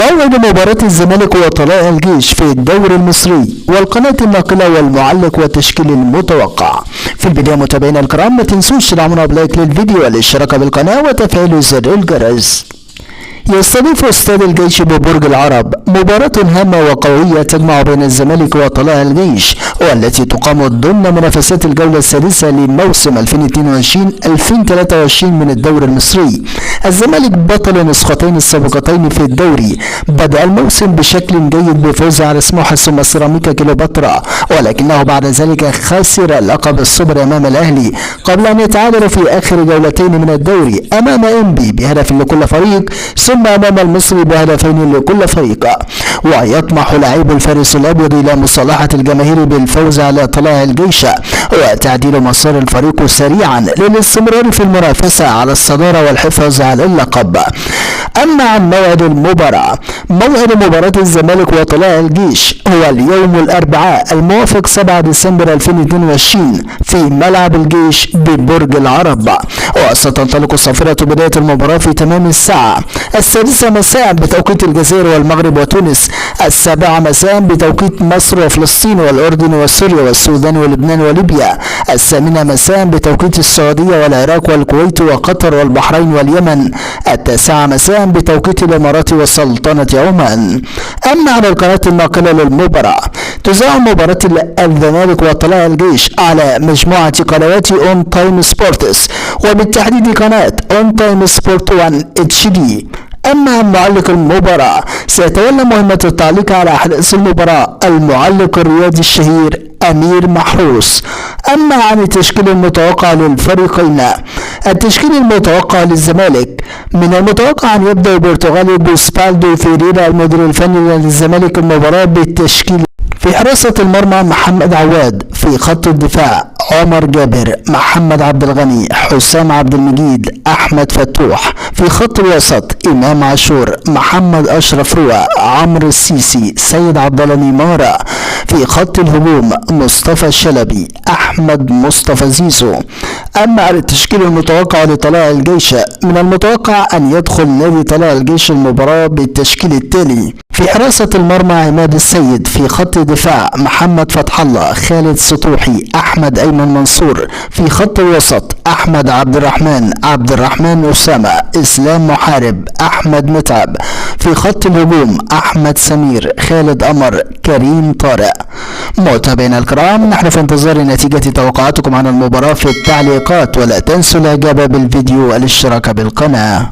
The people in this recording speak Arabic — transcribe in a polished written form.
موعد مباراة الزمالك وطلائع الجيش في الدوري المصري والقناة الناقلة والمعلق والتشكيل المتوقع. في البداية متابعينا الكرام، ما تنسوش تدعمونا بلايك للفيديو والاشتراك بالقناة وتفعيل زر الجرس. يستضيف استاد الجيش ببرج العرب مباراة هامة وقوية تجمع بين الزمالك وطلائع الجيش، والتي تقام ضمن منافسات الجولة السادسة لموسم 2022-2023 من الدوري المصري. الزمالك بطل نسختين السابقتين في الدوري، بدأ الموسم بشكل جيد بفوزه على سموحة ثم سيراميكا كليوباترا، ولكنه بعد ذلك خسر لقب السوبر امام الاهلي قبل ان يتعادل في اخر جولتين من الدوري امام انبي بهدف لكل فريق، ثم امام المصري بهدفين لكل فريق. ويطمح لاعب الفارس الابيض الى مصالحة الجماهير بالفوز على طلائع الجيش وتعديل مسار الفريق سريعا للاستمرار في المنافسة على الصدارة والحفاظ على اللقب. اما عن موعد المباراة، موعد مباراة الزمالك وطلائع الجيش هو اليوم الاربعاء الموافق 7 ديسمبر 2022 في ملعب الجيش ببرج العرب، وستنطلق صافرة بداية المباراة في تمام الساعة 6 مساء بتوقيت الجزائر والمغرب وتونس، 7 مساء بتوقيت مصر وفلسطين والاردن وسوريا والسودان ولبنان وليبيا، 8 مساء بتوقيت السعودية والعراق والكويت وقطر والبحرين واليمن، 9 مساء بتوقيت الامارات وسلطنة عمان. اما على القناة الناقلة للمباراة، تذاع مباراة الزمالك وطلائع الجيش على مجموعة قنوات اون تايم سبورتس، وبالتحديد قناة اون تايم سبورت 1 اتش دي. اما عن معلق المباراة، سيتولى مهمة التعليق على احداث المباراة المعلق الرياضي الشهير امير محروس. اما عن التشكيل المتوقع للفريقين، التشكيل المتوقع للزمالك: من المتوقع ان يبدأ البرتغالي جوسبالدو فيريرا المدير الفني للزمالك المباراة بالتشكيل: في حراسة المرمى محمد عواد، في خط الدفاع عمر جابر، محمد عبد الغني، حسام عبد المجيد، احمد فتوح، في خط الوسط امام عاشور، محمد اشرف روى، عمرو السيسي، سيد عبد الله نيمار، في خط الهجوم مصطفى الشلبي، احمد مصطفى زيزو. اما على التشكيل المتوقع لطلائع الجيش، من المتوقع ان يدخل نادي طلائع الجيش المباراة بالتشكيل التالي: في حراسة المرمى عماد السيد، في خط الدفاع محمد فتح الله، خالد سطوحي، احمد ايمن منصور، في خط الوسط احمد عبد الرحمن اسامة، اسلام محارب، احمد متعب، في خط الهجوم احمد سمير، خالد قمر، كريم طارق. متابعينا الكرام، نحن في انتظار نتيجة توقعاتكم عن المباراة في التعليقات، ولا تنسوا الاعجاب بالفيديو والاشتراك بالقناة.